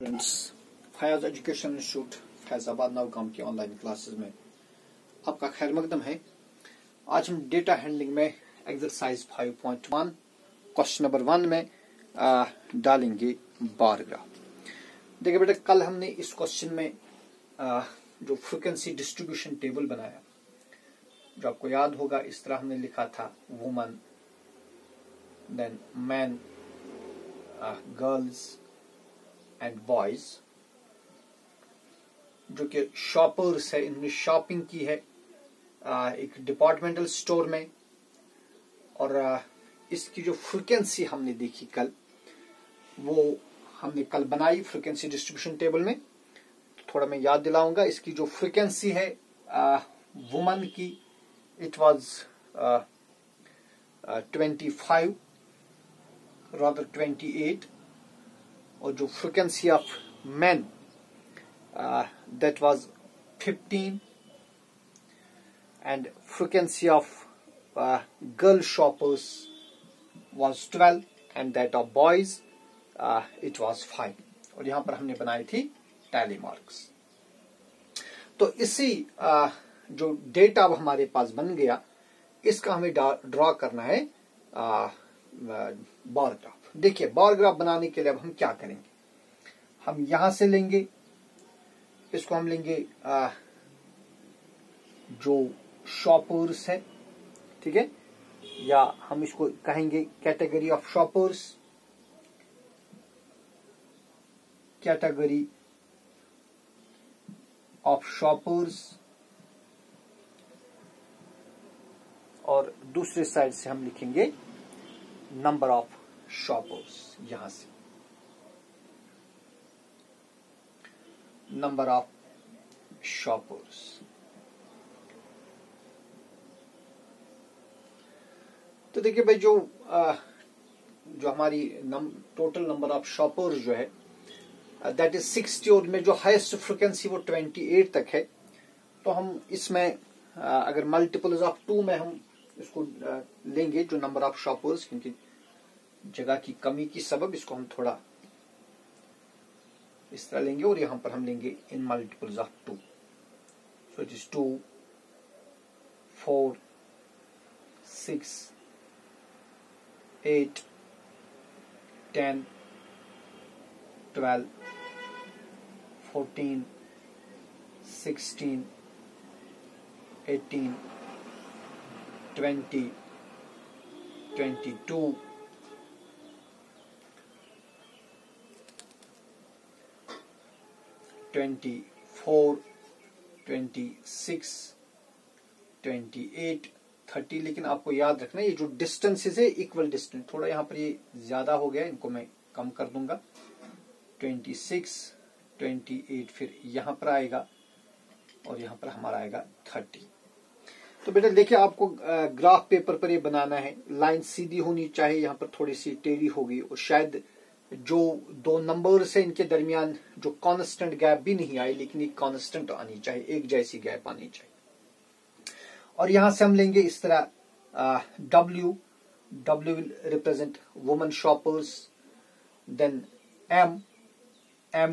Friends, Fayaz education institute Faizabad Navgam की online classes में आपका खैर मकदम है। आज हम डेटा हैंडलिंग में एक्सरसाइज 5.1 क्वेश्चन नंबर 1 में डालेंगे बार ग्राफ। देखिए बेटा, कल हमने इस क्वेश्चन में जो फ्रीक्वेंसी डिस्ट्रीब्यूशन टेबल बनाया, जो आपको याद होगा, इस तरह हमने लिखा था woman, then man, girls and boys, जो कि शॉपर्स है। इन्होंने शॉपिंग की है एक डिपार्टमेंटल स्टोर में, और इसकी जो फ्रीक्वेंसी हमने देखी कल, वो हमने कल बनाई फ्रीक्वेंसी डिस्ट्रीब्यूशन टेबल में। तो थोड़ा मैं याद दिलाऊंगा, इसकी जो फ्रीक्वेंसी है वुमन की, इट वाज 25 rather 28, और जो frequency of man that was 15, and frequency of girl shoppers was 12, and that of boys it was 5। और यहां पर हमने बनाई थी टैली मार्क्स। तो इसी जो डेटा अब हमारे पास बन गया, इसका हमें ड्रॉ करना है बार ग्राफ। देखिए, बार ग्राफ बनाने के लिए अब हम क्या करेंगे, हम यहां से लेंगे, इसको हम लेंगे जो शॉपर्स है, ठीक है, या हम इसको कहेंगे category of shoppers, category of shoppers, और दूसरे साइड से हम लिखेंगे नंबर ऑफ शॉपर्स। यहां से नंबर ऑफ शॉपर्स। तो देखिए भाई, जो हमारी टोटल नंबर ऑफ शॉपर्स जो है दैट इज 60, और में जो हाईएस्ट फ्रीक्वेंसी वो 28 तक है। तो हम इसमें अगर मल्टीपल्स ऑफ 2 में हम इसको लेंगे जो नंबर ऑफ शॉपर्स, क्योंकि जगह की कमी की सबब इसको हम थोड़ा इस तरह लेंगे, और यहां पर हम लेंगे in multiples of 2। So it is 2, 4, 6, 8, 10, 12, 14, 16, 18, 20, 22, 24, 26, 28, 30। लेकिन आपको याद रखना, ये जो डिस्टेंसेस है इक्वल डिस्टेंस, थोड़ा यहाँ पर ये ज्यादा हो गया, इनको मैं कम कर दूंगा। 26, 28 फिर यहाँ पर आएगा, और यहाँ पर हमारा आएगा 30। तो बेटा देखिए, आपको ग्राफ पेपर पर ये बनाना है, लाइन सीधी होनी चाहिए, यहाँ पर थोड़ी सी टेढ़ी होगी, और शायद जो दो नंबर्स है इनके दरमियान जो कांस्टेंट गैप भी नहीं आई, लेकिन एक कांस्टेंट आनी चाहिए, एक जैसी गैप आनी चाहिए। और यहां से हम लेंगे इस तरह W will represent woman shoppers, then M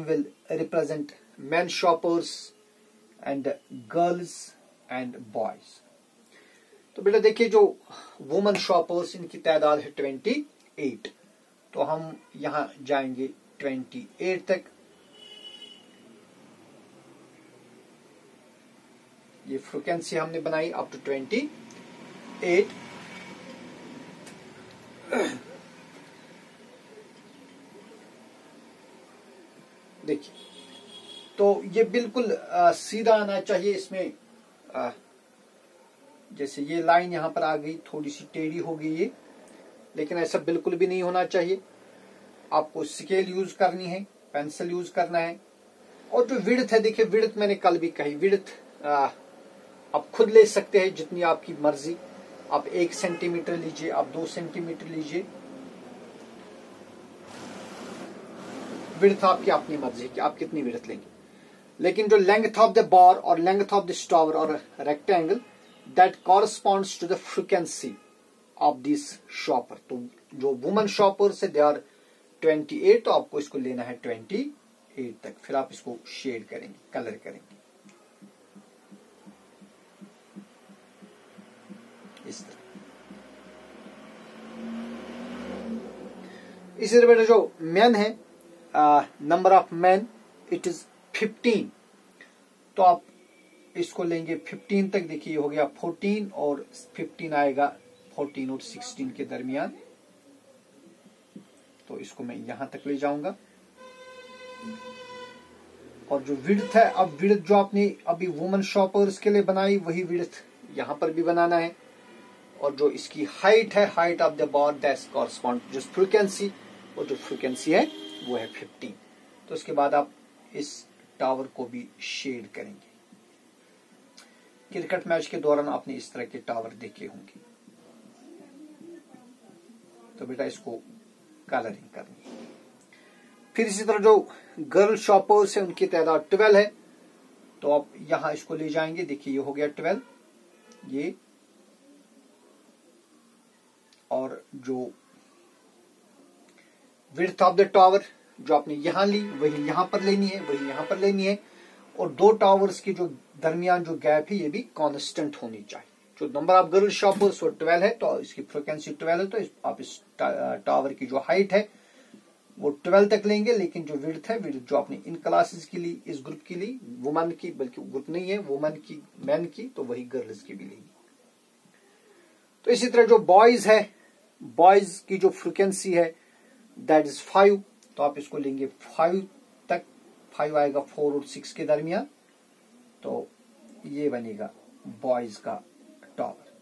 will represent men shoppers, and girls and boys. तो बेटा देखिए, जो वुमन शॉपर्स, इनकी तादाद है 28, तो हम यहां जाएंगे 28 तक। ये फ्रीक्वेंसी हमने बनाई अप टू 28। देखिए, तो ये बिल्कुल सीधा आना चाहिए। इसमें जैसे ये लाइन यहां पर आ गई, थोड़ी सी टेढ़ी हो गई ये, लेकिन ऐसा बिल्कुल भी नहीं होना चाहिए। आपको स्केल यूज करनी है, पेंसिल यूज करना है। और जो विड्थ है, देखिए विड्थ मैंने कल भी कही, विड्थ आप खुद ले सकते हैं जितनी आपकी मर्जी। आप 1 सेंटीमीटर लीजिए, आप 2 सेंटीमीटर लीजिए, विड्थ आपकी अपनी मर्जी कि आप कितनी विड्थ लेंगे। लेकिन जो लेंथ ऑफ द बार और लेंथ ऑफ द स्टार और rectangle, that corresponds to the frequency of this shopper. तो जो वुमन शॉपर्स है, दे आर 28, तो आपको इसको लेना है 28। 8 तक। फिर आप इसको शेड करेंगे, कलर करेंगे इस तरह। इसी तरह बेटा जो मैन है, number of man it is 15, तो आप इसको लेंगे 15 तक। देखिए हो गया 14 और 15 आएगा 14 और 16 के दरमियान, तो इसको मैं यहां तक ले जाऊंगा। और जो विड्थ है, अब विड्थ जो आपने अभी वुमन शॉपर्स के लिए बनाई वही विड्थ यहां पर भी बनाना है। और जो इसकी हाइट है, height of the bar that's correspond जो फ्रीक्वेंसी, और जो फ्रीक्वेंसी है वो है 15। तो उसके बाद आप इस टावर को भी शेड करेंगे। क्रिकेट मैच के दौरान आपने इस तरह के टावर देखे होंगे। तो बेटा इसको कलरिंग करनी है। फिर इसी तरह जो गर्ल शॉपर्स है उनकी तादाद 12 है, तो आप यहां इसको ले जाएंगे। देखिए ये हो गया 12 ये, और जो विड्थ ऑफ द टावर जो आपने यहां ली वही यहां पर लेनी है, वही यहां पर लेनी है। और दो टावर्स की जो दरमियान जो गैप है ये भी कांस्टेंट होनी चाहिए। जो नंबर ऑफ गर्ल शॉपर्स वो 12 है, तो इसकी फ्रीक्वेंसी 12 है, तो आप इस टावर की जो हाइट है वो 12 तक लेंगे। लेकिन जो विड्थ है, विड्थ जो आपने इन क्लासेस की ली, इस ग्रुप की ली, वुमन की, बल्कि ग्रुप नहीं है वुमन की, मैन की, तो वही गर्ल्स की भी लेंगे। तो इसी तरह जो बॉयज है, बॉयज की जो फ्रीक्वेंसी है दैट इज 5, तो आप इसको लेंगे 5 तक। 5 आएगा 4 और 6 के दरमियान, तो ये बनेगा बॉयज का tower.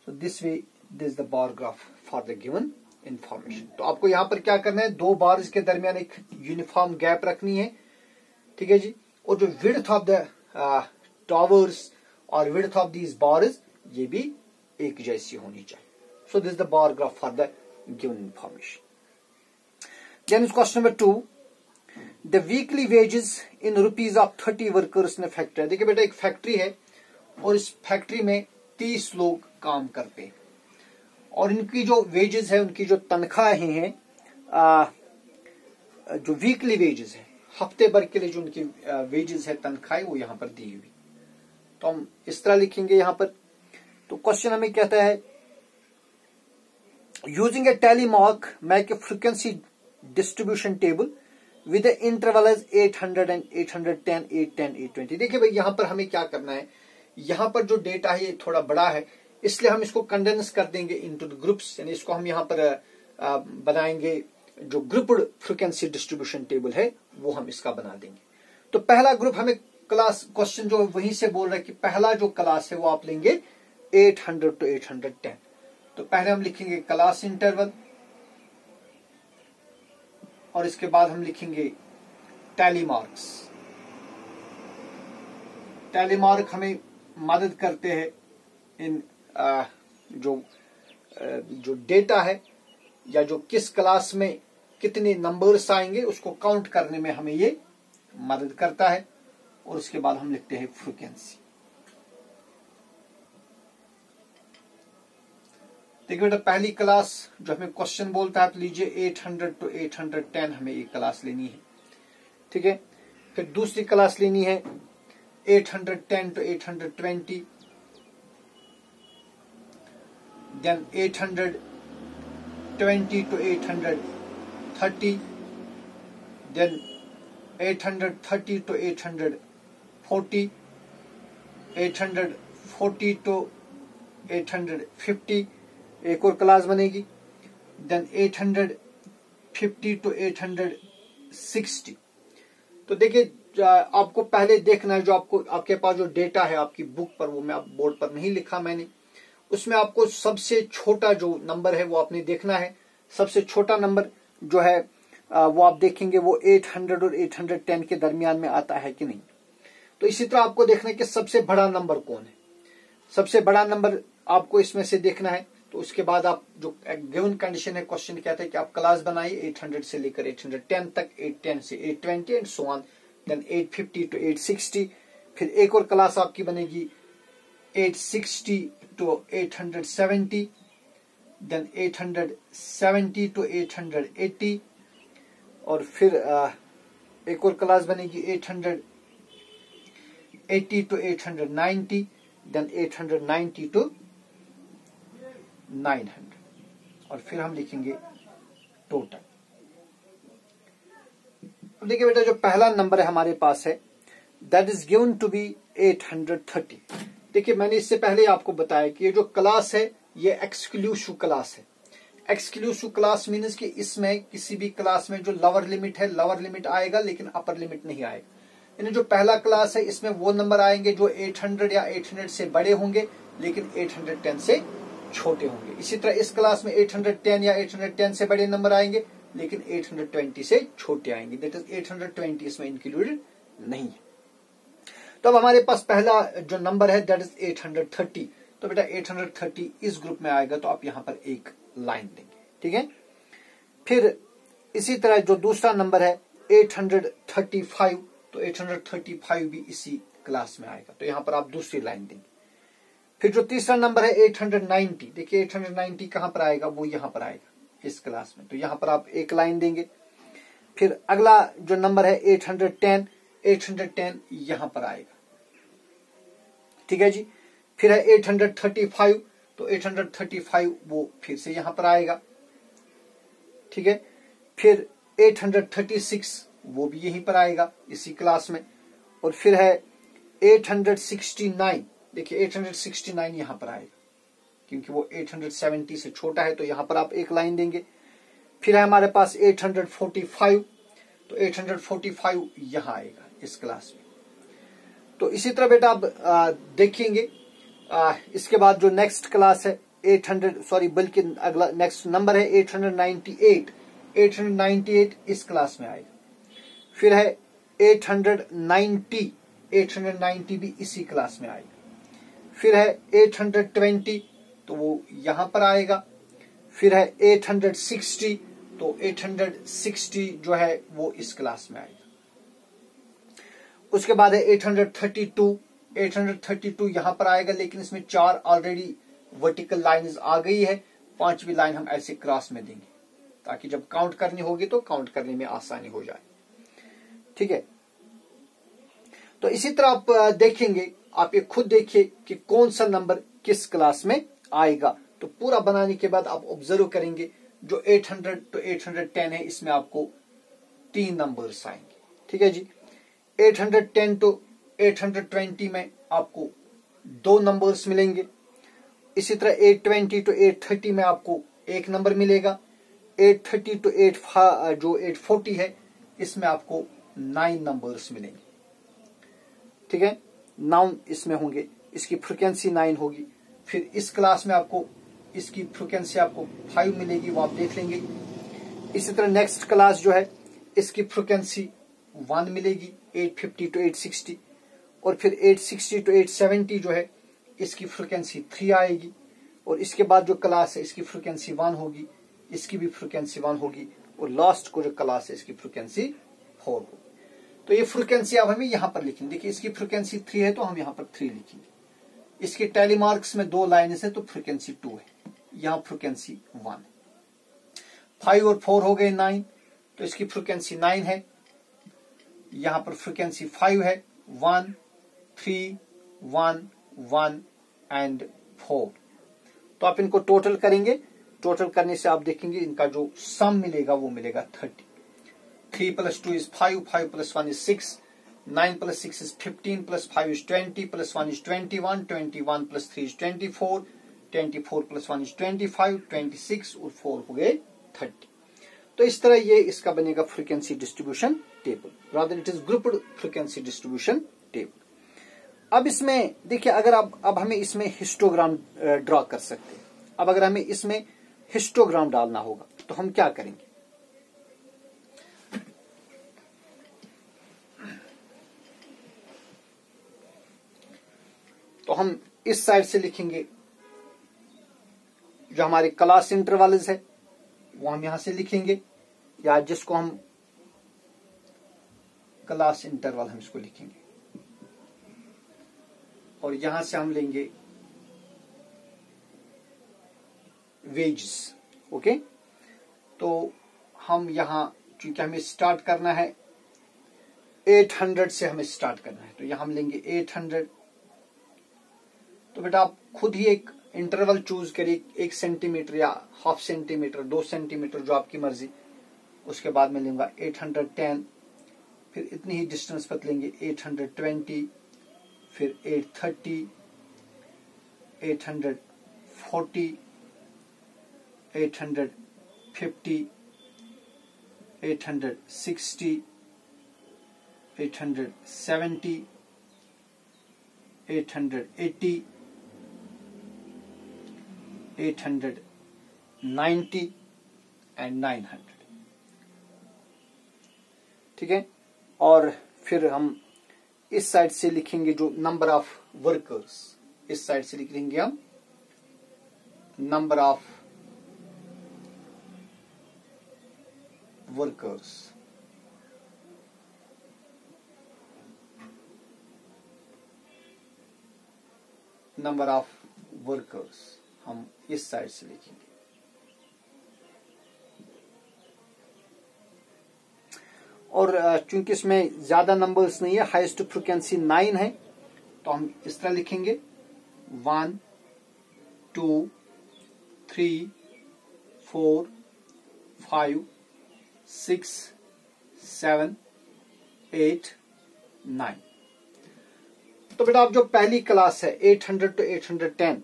So this way this is the bar graph for the given information. तो आपको यहां पर क्या करना है, दो बार्स के दरमियान एक यूनिफॉर्म गैप रखनी है, ठीक है जी। और जो विड्थ ऑफ द टावर्स और विड्थ ऑफ दीज बार्स ये भी एक जैसी होनी चाहिए। So this the bar graph for the given information. Then question number 2, the weekly wages in rupees of 30 workers in factory. देखिए बेटा एक फैक्ट्री है और इस फैक्ट्री में 30 लोग काम करते हैं, और इनकी जो वेजेस है, उनकी जो तनख्वाहें हैं, जो वीकली वेजेस है, हफ्ते भर के लिए जो उनकी वेजेस है, तनख्वाहें, वो यहां पर दी हुई। तो हम इस तरह लिखेंगे यहां पर। तो क्वेश्चन हमें कहता है, using a tally mark make a frequency distribution table with interval as 800 and 810, 810, 820। देखिए भाई यहां पर हमें क्या करना है, यहां पर जो डेटा है ये थोड़ा बड़ा है, इसलिए हम इसको कंडेंस कर देंगे इनटू द ग्रुप्स, यानी इसको हम यहां पर बनाएंगे। जो ग्रुप्ड फ्रीक्वेंसी डिस्ट्रीब्यूशन टेबल है वो हम इसका बना देंगे। तो पहला ग्रुप हमें क्लास, क्वेश्चन जो वहीं से बोल रहा है कि पहला जो क्लास है वो आप लेंगे 800 to 810। तो पहले हम लिखेंगे क्लास इंटरवल, और इसके बाद हम लिखेंगे टैली मार्क्स। टैली मार्क हमें मदद करते हैं इन जो डेटा है, या जो किस क्लास में कितने नंबर्स आएंगे उसको काउंट करने में हमें ये मदद करता है। और उसके बाद हम लिखते हैं फ्रीक्वेंसी। देखिए बेटा पहली क्लास जो हमें क्वेश्चन बोलता है, आप लीजिए 800 to 810 हमें एक क्लास लेनी है, ठीक है। फिर दूसरी क्लास लेनी है 810 to 820, then 820 to 830, then 830 to 840, 840 to 850 एक और क्लास बनेगी, देन 850 to 860। तो देखिए आपको पहले देखना है, जो आपके पास जो डेटा है आपकी बुक पर, वो मैं बोर्ड पर नहीं लिखा मैंने, उसमें आपको सबसे छोटा जो नंबर है वो आपने देखना है। सबसे छोटा नंबर जो है वो आप देखेंगे वो 800 और 810 के दरमियान में आता है कि नहीं। तो इसी तरह आपको देखना है कि सबसे बड़ा नंबर कौन है। सबसे बड़ा नंबर आपको इसमें से देखना है। तो उसके बाद आप जो गिवन कंडीशन है, क्वेश्चन कहता है कि आप क्लास बनाइए 800 से लेकर 810 तक, 810 से 820 and so on, then 850 to 860। फिर एक और क्लास आपकी बनेगी 860 to 870, देन 870 to 880, और फिर एक और क्लास बनेगी 880 to 890, देन 890 to 900, और फिर हम लिखेंगे टोटल। अब देखिए बेटा, जो पहला नंबर है हमारे पास है that is given to be 830। देखिए मैंने इससे पहले आपको बताया कि ये जो क्लास है ये एक्सक्लूसिव क्लास है। एक्सक्लूसिव क्लास मीन्स कि इसमें किसी भी क्लास में जो लोअर लिमिट है, लोअर लिमिट आएगा लेकिन अपर लिमिट नहीं आएगा। यानी जो पहला क्लास है इसमें वो नंबर आएंगे जो 800 या 800 से बड़े होंगे लेकिन 810 से छोटे होंगे। इसी तरह इस क्लास में 810 या 810 से बड़े नंबर आएंगे लेकिन 820 से छोटे आएंगे, दैट इज 820 इसमें इंक्लूडेड नहीं है। तो अब हमारे पास पहला जो नंबर है दैट इज 830। तो बेटा 830 इस ग्रुप में आएगा, तो आप यहां पर एक लाइन देंगे, ठीक है। फिर इसी तरह जो दूसरा नंबर है 835, तो 835 भी इसी क्लास में आएगा, तो यहां पर आप दूसरी लाइन देंगे। फिर जो तीसरा नंबर है 890, देखिए 890 कहां पर आएगा, वो यहां पर आएगा इस क्लास में, तो यहां पर आप एक लाइन देंगे। फिर अगला जो नंबर है 810, 810 यहां पर आएगा, ठीक है जी। फिर है 835, तो 835 वो फिर से यहां पर आएगा, ठीक है। फिर 836 वो भी यहीं पर आएगा इसी क्लास में। और फिर है 869, देखिए 869 यहां पर आएगा क्योंकि वो 870 से छोटा है, तो यहां पर आप एक लाइन देंगे। फिर है हमारे पास 845, तो 845 यहां आएगा इस क्लास में। तो इसी तरह बेटा आप देखेंगे इसके बाद जो नेक्स्ट क्लास है 800 बल्कि अगला नेक्स्ट नंबर है 898, 898 इस क्लास में आएगा। फिर है 890, 890 भी इसी क्लास में आएगा। फिर है 820, तो वो यहां पर आएगा। फिर है 860, तो 860 जो है वो इस क्लास में आएगा। उसके बाद है 832, 832 यहां पर आएगा, लेकिन इसमें 4 ऑलरेडी वर्टिकल लाइंस आ गई है, 5वीं लाइन हम ऐसे क्रॉस में देंगे ताकि जब काउंट करनी होगी तो काउंट करने में आसानी हो जाए, ठीक है। तो इसी तरह आप देखेंगे, आप ये खुद देखिए कि कौन सा नंबर किस क्लास में आएगा। तो पूरा बनाने के बाद आप ऑब्जर्व करेंगे जो 800 to 810 है इसमें आपको 3 नंबर्स आएंगे, ठीक है जी। 810 to 820 में आपको 2 नंबर्स मिलेंगे। इसी तरह 820 to 830 में आपको एक नंबर मिलेगा। 830 to 840 है इसमें आपको 9 नंबर्स मिलेंगे, ठीक है। 9 इसमें होंगे, इसकी फ्रीक्वेंसी 9 होगी। फिर इस क्लास में आपको इसकी फ्रीक्वेंसी आपको 5 मिलेगी, वो आप देख लेंगे। इसी तरह नेक्स्ट क्लास जो है इसकी फ्रीक्वेंसी 1 मिलेगी, 850 to 860। और फिर 860 to 870 जो है इसकी फ्रीक्वेंसी 3 आएगी। और इसके बाद जो क्लास है इसकी फ्रीक्वेंसी 1 होगी, इसकी भी फ्रीक्वेंसी 1 होगी। और लास्ट को जो क्लास है इसकी फ्रीक्वेंसी 4 होगी। तो ये फ्रीक्वेंसी अब हमें यहां पर लिखेंगे। देखिए इसकी फ्रीक्वेंसी 3 है तो हम यहां पर 3 लिखेंगे। इसके टैली मार्क्स में 2 लाइन्स है तो फ्रीक्वेंसी 2 है, यहां फ्रीक्वेंसी 1 है। 5 और 4 हो गए 9, तो इसकी फ्रीक्वेंसी 9 है, यहां पर फ्रीक्वेंसी 5 है। 1 3 1 1 एंड 4। तो आप इनको टोटल करेंगे, टोटल करने से आप देखेंगे इनका जो सम मिलेगा वो मिलेगा 30। 3 + 2 is 5, 5 + 1 is 6, 9 + 6 is 15, + 5 is 20, + 1 is 21, 21 + 3 is 24, 24 + 1 is 25, 26 और 4 हो गए 30। तो इस तरह ये इसका बनेगा frequency distribution table, rather it is grouped frequency distribution table. अब इसमें देखिए, अगर अब हमें इसमें हिस्टोग्राम ड्रॉ कर सकते हैं। अब अगर हमें इसमें हिस्टोग्राम डालना होगा तो हम क्या करेंगे? तो हम इस साइड से लिखेंगे, जो हमारे क्लास इंटरवल्स है वो हम यहां से लिखेंगे, या जिसको हम क्लास इंटरवल हम इसको लिखेंगे। और यहां से हम लेंगे वेजेस, ओके। तो हम यहां, चूंकि हमें स्टार्ट करना है 800 से हमें स्टार्ट करना है, तो यहां हम लेंगे 800। तो बेटा आप खुद ही एक इंटरवल चूज करिए, 1 सेंटीमीटर या हाफ सेंटीमीटर, 2 सेंटीमीटर, जो आपकी मर्जी। उसके बाद में लूंगा 810, फिर इतनी ही डिस्टेंस पर लेंगे 820, फिर 830, 840, 850, 860, 870, 880, 890 एंड 900। ठीक है। और फिर हम इस साइड से लिखेंगे जो नंबर ऑफ वर्कर्स, इस साइड से लिखेंगे हम number of workers. Number of workers हम इस साइड से लिखेंगे। और चूंकि इसमें ज्यादा नंबर्स नहीं है, हाईएस्ट फ्रीक्वेंसी 9 है, तो हम इस तरह लिखेंगे 1 2 3 4 5 6 7 8 9। तो बेटा अब जो पहली क्लास है 800 to 810,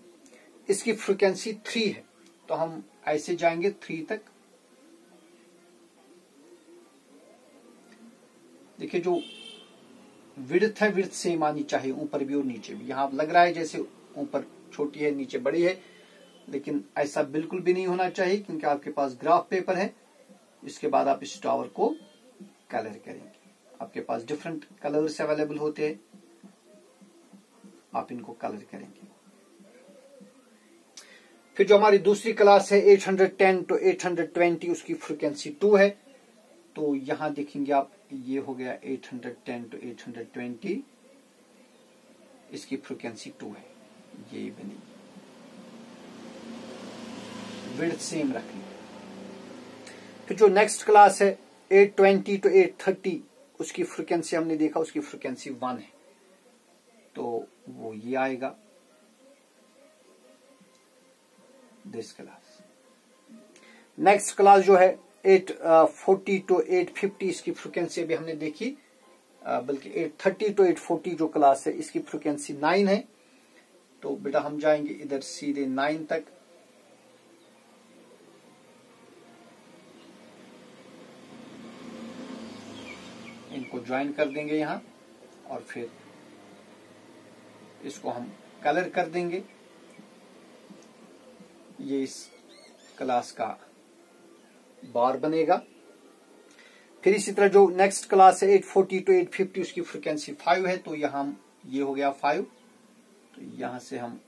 इसकी फ्रीक्वेंसी 3 है, तो हम ऐसे जाएंगे 3 तक। देखिए जो विड्थ है, विड्थ सेम आनी चाहिए ऊपर भी और नीचे भी। यहां लग रहा है जैसे ऊपर छोटी है नीचे बड़ी है, लेकिन ऐसा बिल्कुल भी नहीं होना चाहिए, क्योंकि आपके पास ग्राफ पेपर है। इसके बाद आप इस टावर को कलर करेंगे। आपके पास डिफरेंट कलर्स अवेलेबल होते हैं, आप इनको कलर करेंगे। फिर जो हमारी दूसरी क्लास है 810 to 820, उसकी फ्रीक्वेंसी 2 है, तो यहां देखेंगे आप, ये हो गया 810 to 820, इसकी फ्रीक्वेंसी 2 है, ये बनी। विड्थ सेम रखनी। फिर जो नेक्स्ट क्लास है 820 to 830, उसकी फ्रीक्वेंसी हमने देखा, उसकी फ्रीक्वेंसी 1 है, तो वो ये आएगा दिस क्लास। नेक्स्ट क्लास जो है 840 to 850, इसकी फ्रीक्वेंसी भी हमने देखी, बल्कि 830 to 840 जो क्लास है इसकी फ्रीक्वेंसी 9 है, तो बेटा हम जाएंगे इधर सीधे 9 तक। इनको ज्वाइन कर देंगे यहां, और फिर इसको हम कलर कर देंगे। ये इस क्लास का बार बनेगा। फिर इसी तरह जो नेक्स्ट क्लास है 840 to 850, उसकी फ्रीक्वेंसी 5 है, तो यहां ये हो गया 5, तो यहां से हम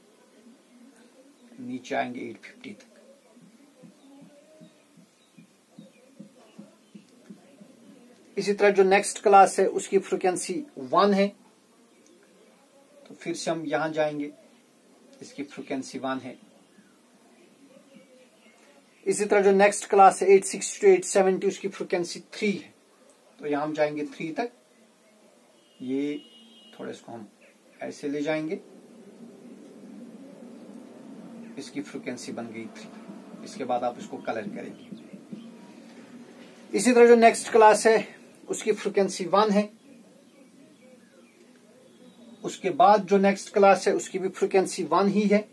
नीचे आएंगे 850 तक। इसी तरह जो नेक्स्ट क्लास है उसकी फ्रीक्वेंसी 1 है, तो फिर से हम यहां जाएंगे, इसकी फ्रीक्वेंसी 1 है। इसी तरह जो नेक्स्ट क्लास है 860 to 870, उसकी फ्रीक्वेंसी 3 है, तो यहां हम जाएंगे 3 तक। ये थोड़ा इसको हम ऐसे ले जाएंगे, इसकी फ्रीक्वेंसी बन गई 3। इसके बाद आप इसको कलर करेंगे। इसी तरह जो नेक्स्ट क्लास है उसकी फ्रीक्वेंसी 1 है। उसके बाद जो नेक्स्ट क्लास है उसकी भी फ्रीक्वेंसी 1 ही है,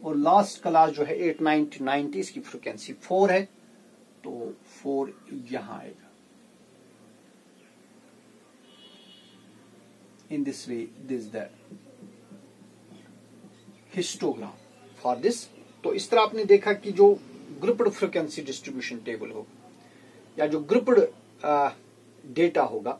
और लास्ट क्लास जो है 890 to 90, इसकी फ्रीक्वेंसी 4 है, तो 4 यहां आएगा। In this way this the histogram for this. तो इस तरह आपने देखा कि जो ग्रुप्ड फ्रीक्वेंसी डिस्ट्रीब्यूशन टेबल होगा, या जो ग्रुप्ड डेटा होगा,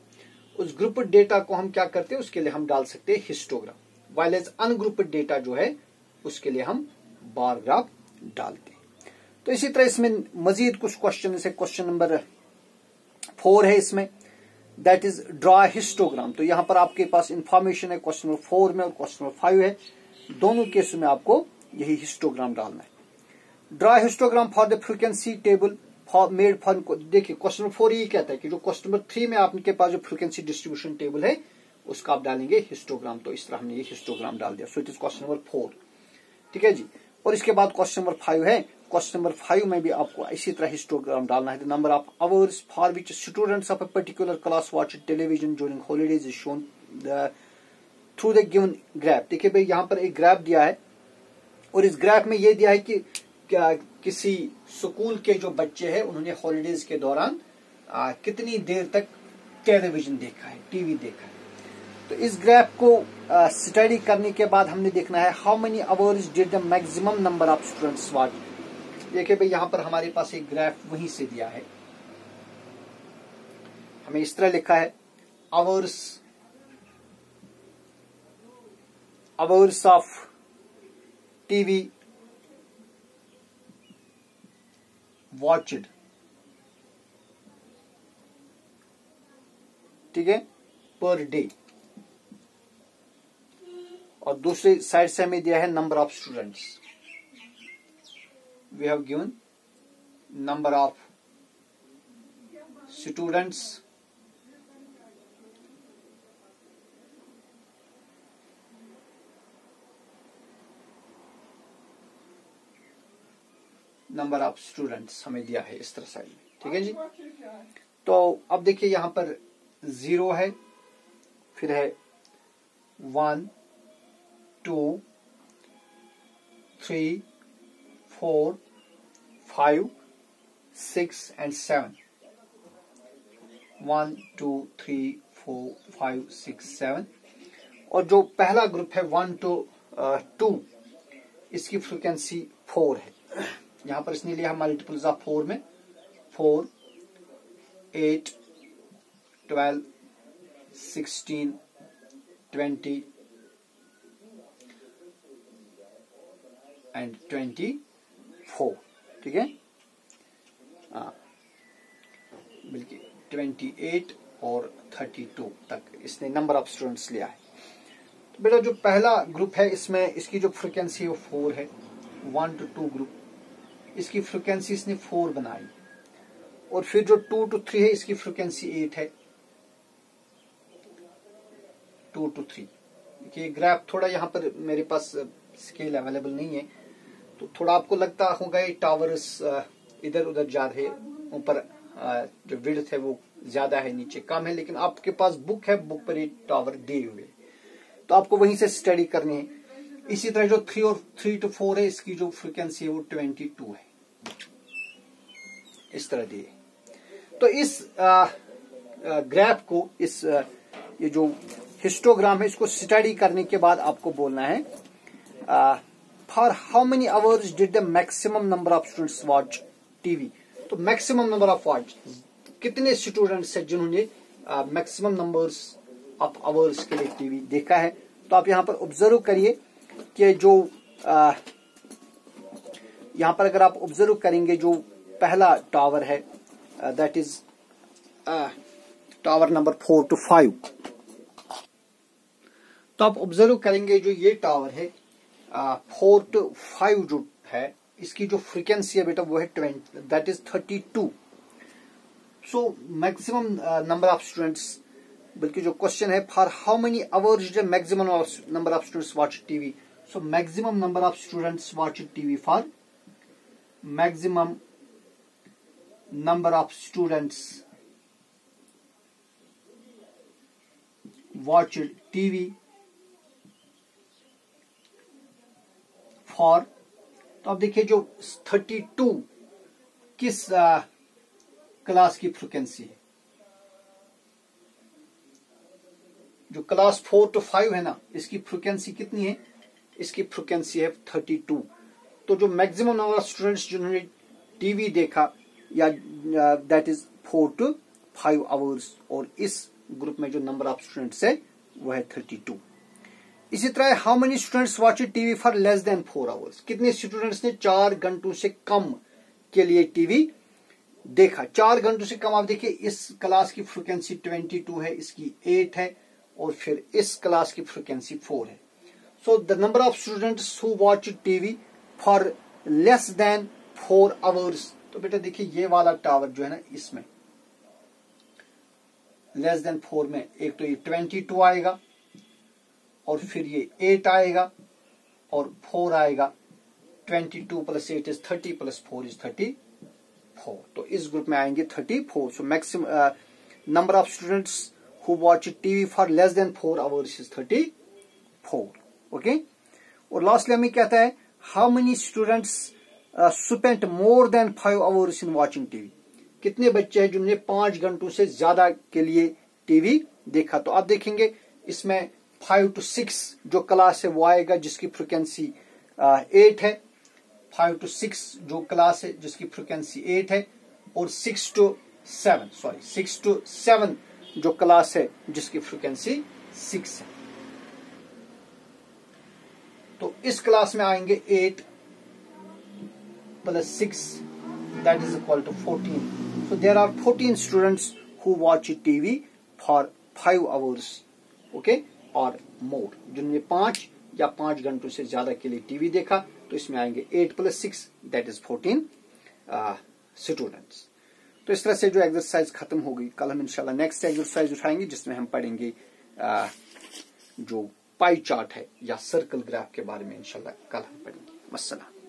उस ग्रुप्ड डेटा को हम क्या करते हैं, उसके लिए हम डाल सकते हैं histogram, while as ungrouped data जो है उसके लिए हम बार ग्राफ डालते हैं। तो इसी तरह इसमें मजीद कुछ क्वेश्चन है। क्वेश्चन नंबर 4 है इसमें, दैट इज ड्रॉ हिस्टोग्राम। तो यहां पर आपके पास इंफॉर्मेशन है क्वेश्चन नंबर 4 में और क्वेश्चन नंबर 5 है, दोनों केस में आपको यही हिस्टोग्राम डालना है। Draw histogram for the frequency table made for, देखिए क्वेश्चन नंबर 4 ये कहता है कि जो क्वेश्चन नंबर 3 में आपके पास जो फ्रीक्वेंसी डिस्ट्रीब्यूशन टेबल है उसका आप डालेंगे हिस्टोग्राम। तो इस तरह हमने ये हिस्टोग्राम डाल दिया। So it is question number 4, ठीक है जी। और इसके बाद क्वेश्चन नंबर 5 है। क्वेश्चन नंबर 5 में भी आपको इसी तरह हिस्टोग्राम डालना है। The number of hours for which students of a particular class watch television during holidays is shown through the given graph. देखिए भाई यहाँ पर एक ग्राफ दिया है और इस ग्राफ में ये दिया है कि क्या किसी स्कूल के जो बच्चे हैं उन्होंने हॉलीडेज के दौरान कितनी देर तक टेलीविजन देखा है, टीवी देखा है। तो इस ग्राफ को स्टडी करने के बाद हमने देखना है how many hours did the maximum number of students watch. देखिए भाई यहाँ पर हमारे पास एक ग्राफ वहीं से दिया है, हमें इस तरह लिखा है आवर्स ऑफ टीवी वॉचड, ठीक है, पर डे। और दूसरी साइड से हमें दिया है number of students. We have given number of students number of students हमें दिया है इस तरह साइड में, ठीक है जी। तो अब देखिए यहां पर 0 है, फिर है 1 2 3 4 5 6 एंड 7। 1 2 3 4 5 6 7। और जो पहला ग्रुप है 1 to 2, इसकी फ्रीक्वेंसी 4 है। यहां पर इसने लिया मल्टीपल्स ऑफ 4 में 4 8 12 16 20 एंड 24, ठीक है, बल्कि 28 और 32 तक इसने नंबर ऑफ स्टूडेंट्स लिया है। तो बेटा जो पहला ग्रुप है इसमें इसकी जो फ्रीक्वेंसी है 4 है। 1 to 2 ग्रुप, इसकी फ्रीक्वेंसी इसने 4 बनाई। और फिर जो 2 to 3 है इसकी फ्रीक्वेंसी 8 है। 2 to 3, देखिए ग्राफ थोड़ा यहाँ पर मेरे पास स्केल अवेलेबल नहीं है, तो थोड़ा आपको लगता होगा ये टावर्स इधर उधर जा रहे, ऊपर जो विड्थ है वो ज्यादा है, नीचे कम है, लेकिन आपके पास बुक है, बुक पर ये टावर दिए हुए, तो आपको वहीं से स्टडी करनी है। इसी तरह जो 3 to 4 है इसकी जो फ्रीक्वेंसी है वो 22 है, इस तरह दिए। तो इस ग्राफ को, इस ये जो हिस्टोग्राम है इसको स्टडी करने के बाद आपको बोलना है for how many hours did the maximum number of students watch TV. तो मैक्सिमम नंबर ऑफ वॉच, कितने स्टूडेंट्स हैं जिन्होंने मैक्सिमम नंबर्स ऑफ आवर्स के लिए टीवी देखा है। तो आप यहां पर ऑब्जर्व करिए कि जो यहां पर अगर आप ऑब्जर्व करेंगे जो पहला टावर है that is tower number 4 to 5, तो आप ऑब्जर्व करेंगे जो ये टावर है 4 to 5 जो है इसकी जो फ्रीक्वेंसी है बेटा वो है 20, that is 32। So maximum number of students, बल्कि जो क्वेश्चन है for how many hours the maximum number of students watch TV. So maximum number of students watch TV for maximum number of students watched TV for, तो अब देखिए जो 32 किस class की frequency है। जो क्लास 4 to 5 है ना, इसकी फ्रीक्वेंसी कितनी है, इसकी फ्रीक्वेंसी है 32। तो जो मैक्सिमम नंबर ऑफ स्टूडेंट्स जिन्होंने टीवी देखा या दैट इज 4 to 5 आवर्स, और इस ग्रुप में जो नंबर ऑफ स्टूडेंट्स है वो है 32। इसी तरह how many students watch TV for less than 4 hours, कितने स्टूडेंट्स ने 4 घंटों से कम के लिए टीवी देखा। 4 घंटों से कम, आप देखिए इस क्लास की फ्रीक्वेंसी 22 है, इसकी 8 है, और फिर इस क्लास की फ्रीक्वेंसी 4 है। So the number of students who watch TV for less than 4 hours तो बेटा देखिए ये वाला टावर जो है ना, इसमें लेस देन 4 में एक तो ये 22 आएगा और फिर ये 8 आएगा और 4 आएगा। 22 + 8 इज 30 + 4 इज 34। तो इस ग्रुप में आएंगे 34। So maximum number of students who watch TV for less than 4 hours is 34। Okay. और लास्टली हमें कहता है how many students spent more than 5 hours in watching TV. कितने बच्चे हैं जिन्होंने 5 घंटों से ज्यादा के लिए टीवी देखा। तो आप देखेंगे इसमें 5 to 6 जो क्लास है वो आएगा जिसकी फ्रिक्वेंसी 8 है। 5 to 6 जो क्लास है जिसकी फ्रिक्वेंसी 8 है। और 6 to 7 जो क्लास है जिसकी फ्रिक्वेंसी 6 है। तो इस क्लास में आएंगे 8 + 6 that is equal to 14. So there are 14 students who watch TV for 5 hours, okay, or more. जिन्होंने 5 या 5 घंटों से ज्यादा के लिए टीवी देखा, तो इसमें आएंगे 8 + 6 that is 14 स्टूडेंट्स। तो इस तरह से जो एक्सरसाइज खत्म हो गई। कल हम इंशाल्लाह नेक्स्ट एक्सरसाइज उठाएंगे जिसमें हम पढ़ेंगे जो पाई चार्ट है या सर्कल ग्राफ के बारे में इंशाल्लाह कल हम पढ़ेंगे। वस्सलाम।